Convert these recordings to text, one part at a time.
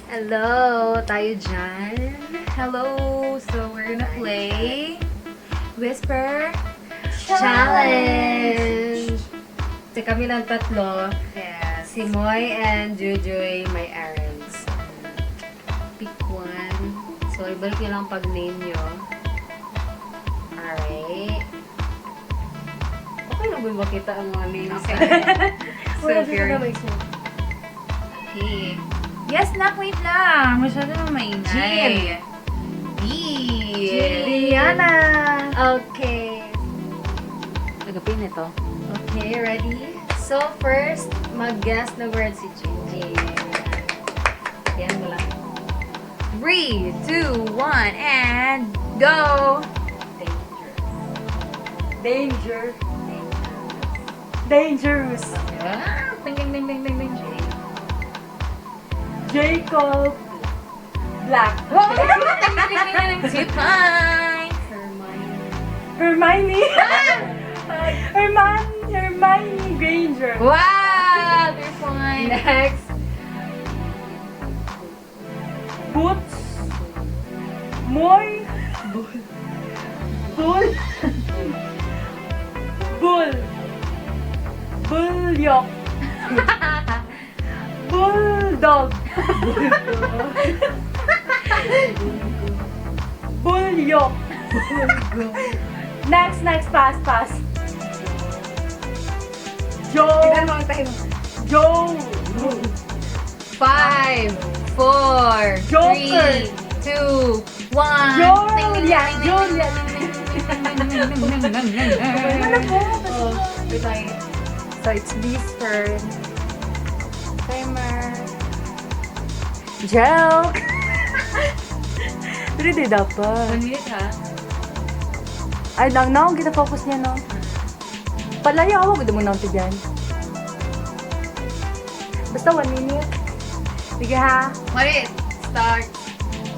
Hello! Tayo dyan. Hello! So, we're gonna play Whisper Challenge! So, kami lang tatlo. Yes. Si Moy and Jujuy may errands. Pick one. So, ibalik nyo lang pag-name nyo. Alright. Okay na ba makita ang mga names? So, here. Okay. Yes, nak, wait lang. Masyado na maingay. B. Diana. Okay. Nagapin ito. Okay, ready? So, first, mag-guess na word si Gigi. Yan mo lang. 3, 2, 1, and go! Danger. Dangerous. Ah, ding, ding, ding, ding, ding, ding. Jacob. Black. Sweet mine! Hermione. Hermione. Hermione Granger. Wow! They're fine. Next. Boots. Moy. Bull. Bull. Bulldog. Bulldog. Bulldog. Next, pass. Tignan mo ang time. Joe. 5, 4, Joker. 3, 2, 1. Julian. Ano po? Oh, wait lang. So it's B's turn. Timer. Joke! Pero di dapat. 1 minute ha? Ay, nang kita focus niya, no? Palayo ako, gusto mo nang dyan. Basta 1 minute. Sige ha. 1 minute. Start.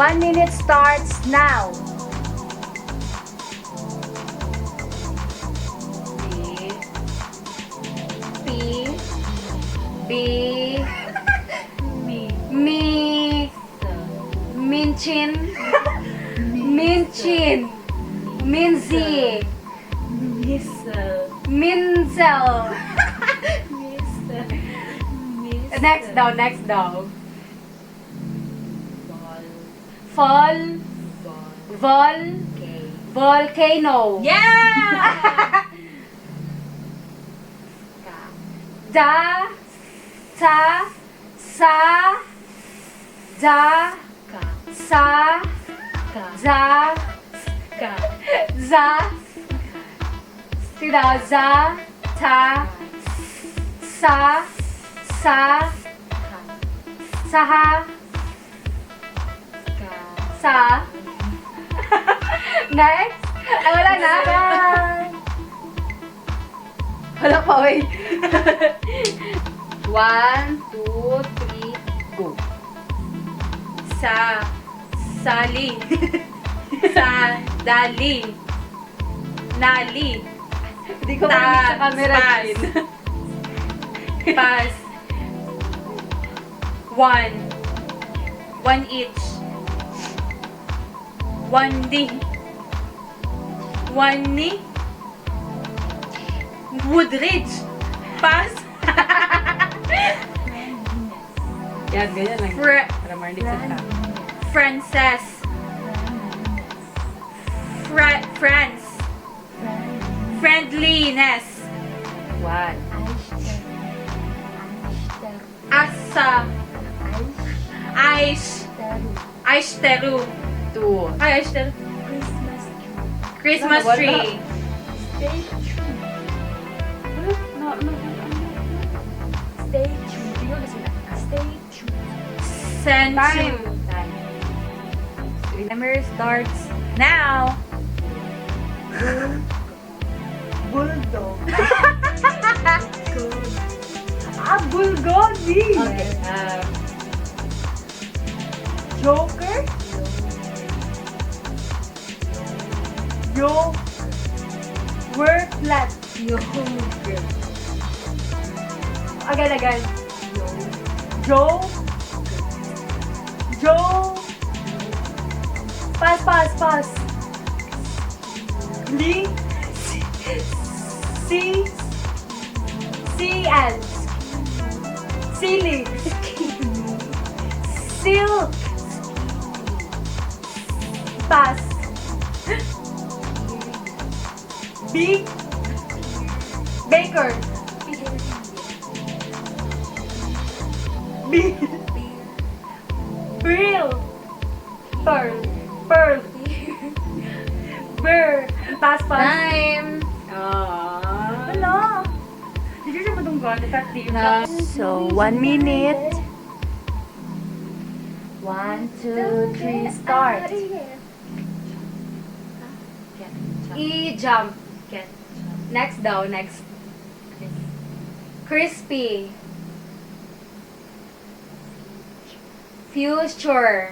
1 minute starts now. B. Me. Minchin. Minzy. Minzel. Next down. Fall. Volcano. Yeah! Next. Ay, wala na. Wala pa, wait. 1, 2, 3, go. Sali. Dali. Nali. Hindi ko marinig sa camera. Pass. Pass. 1 each. 1 D. 1 ni. Woodridge. Pass. Yan, ganyan lang. Para marinig sa camera. Frances. Friends. Friendliness. 1. Asa. Aishtaru. 2. Ay, Aishtaru. Christmas tree. Stay tuned. Stay tuned. Century. Timer starts. Now. Bulldog. Bulgogi. Okay. Joker. Yo. Work flat. Yogurt. Again. Joe. Joe. Pass. Lee. CL. Silly. Silk. Pass. Big. Baker. Big. Pearl. Burr. Pass. Time! Aww. Wala. Hindi siya madunggan. Na. So, 1 minute. 1, 2, 3, start. E-jump. Next daw, next. Crispy. Future.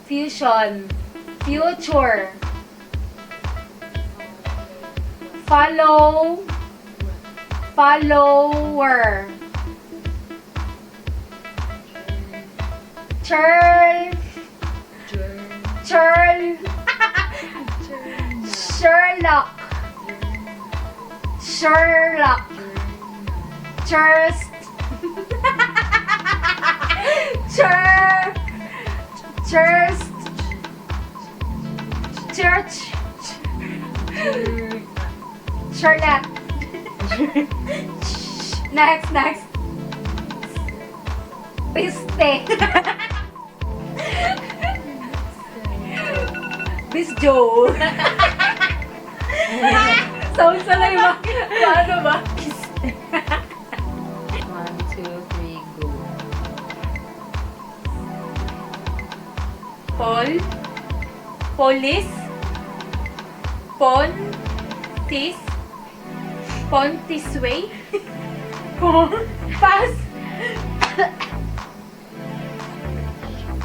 Fusion. Future. Follower. Sherlock. Church. Charlotte. Next. Piste. Bisjo. Sounds alay ba? Paano ba? 1, 2, 3, go. Police. Pontisway. Pass.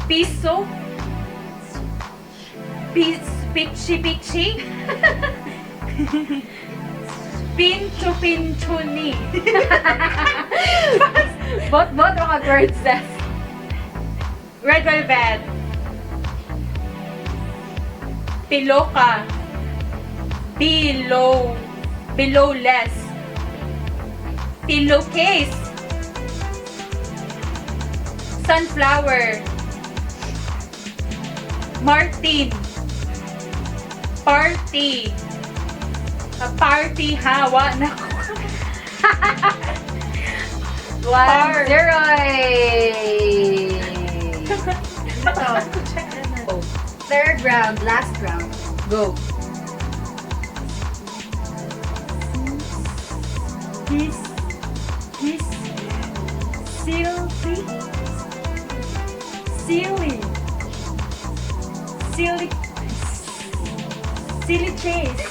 Piso. Pichi. Pinchuni. Both mga words that. Red velvet. Piloka. Billowless. Pillowcase. Sunflower. Martin. Party. Party hawa na ko. 1-0. Third round, last round. Go. Silly chase.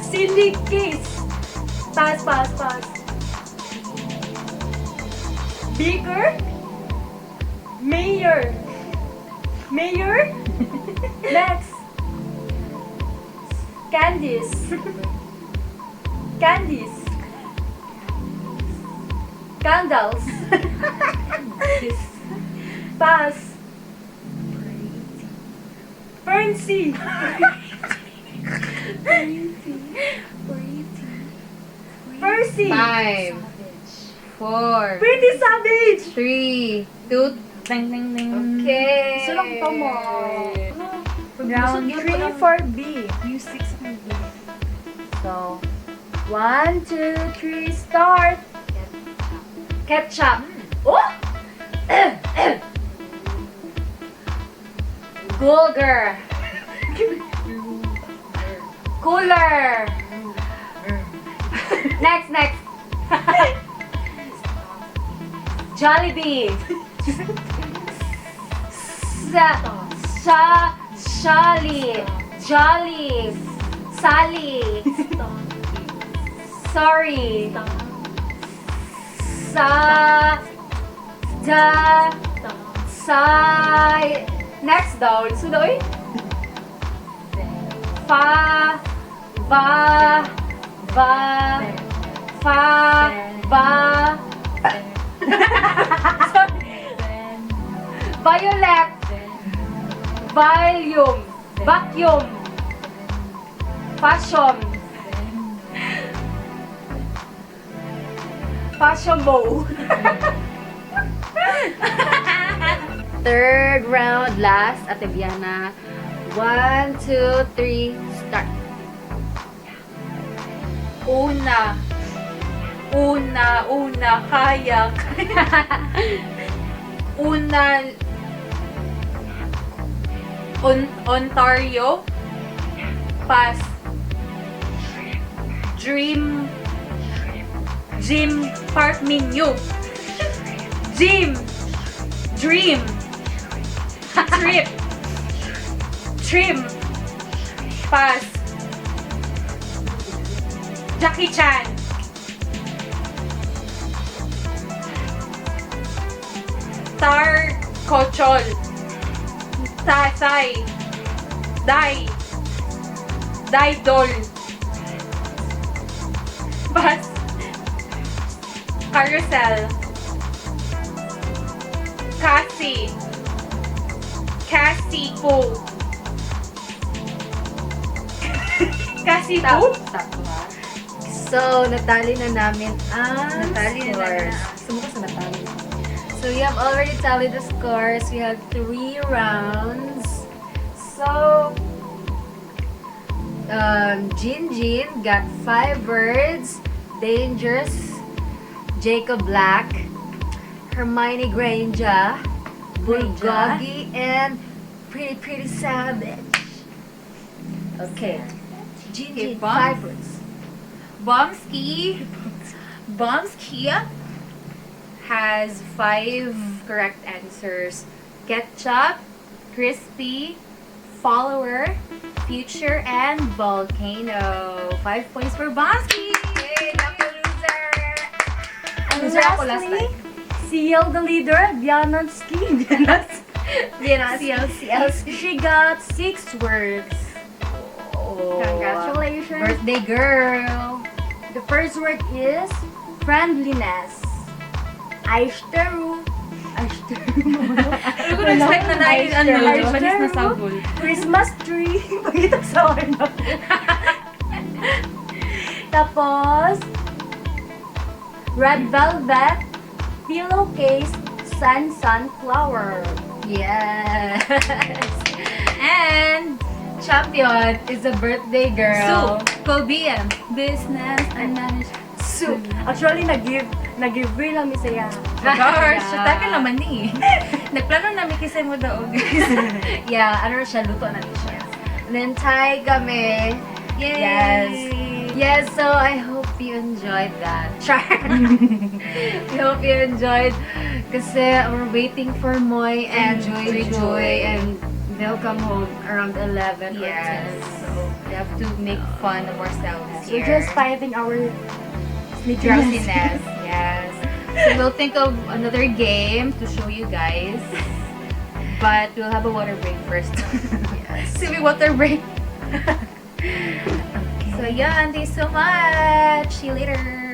Silly kiss. Pass. Bigger. Mayor. Next. Candice. Candles. Pass. Fancy. Percy. 5, 4, Pretty savage. 3, 2, Ding. okay. Gusto lang to mo. Round 3 for B. Music sa kanila. So, 1, 2, 3, start. Ketchup. Oh! Gulger. Cooler. Next. Jollibee. Jolly. Sally. Sorry. Next down. Sudoy. Violet. Volume. Vacuum. Fashion. Fashion bow. Third round, last, Ate Biana. 1, 2, 3, start. Una, kayak. Ontario. Pass. Gym Park Menu. Dream. Trim. Pass. JACKIECHAN. Kochol. Tasay. Dol. Pass. Carousel. Cassie po. Cassie po? Stop ba? So, natali na namin ang Natali na scores. namin. Sumuko sa natali. So, we have already tallied the scores. We had 3 rounds. So, Jin got 5 birds. Dangerous. Jacob Black. HERMIONEGRANGER. BULGOGI. And Pretty Savage. Okay. Jin, 5 birds. Bombski has 5 correct answers. Ketchup, Crispy, Follower, Future, and Volcano. 5 points for Bombski! Yay! Not the loser! And Loser ako last lastly, time. CL the leader, Bianowski. She got 6 words. Oh, Congratulations. birthday girl! The first word is friendliness. Aishtaru. Ano ko na-expect na nai, manis na sabol. Christmas tree. Pagkita sa akin. Tapos, red velvet, pillowcase, sunflower. Yes! And Champion is a birthday girl. Kobe, business and management. So, actually, nag-give lang mi saya. Gosh, taka naman ni. Nagplano namin kasi mo daw, guys. Yeah, ano siya, luto na rin siya. And then, Thai kami. Yay! Yes, so I hope you enjoyed that. Char! We hope you enjoyed kasi we're waiting for Moy and Joy and they'll come home around 11 or 10. So we have to make fun of ourselves We're here. just fighting our Drowsiness. Yes. So we'll think of another game to show you guys. But we'll have a water break first. Yes. So we water break. So yeah, thanks so much. See you later.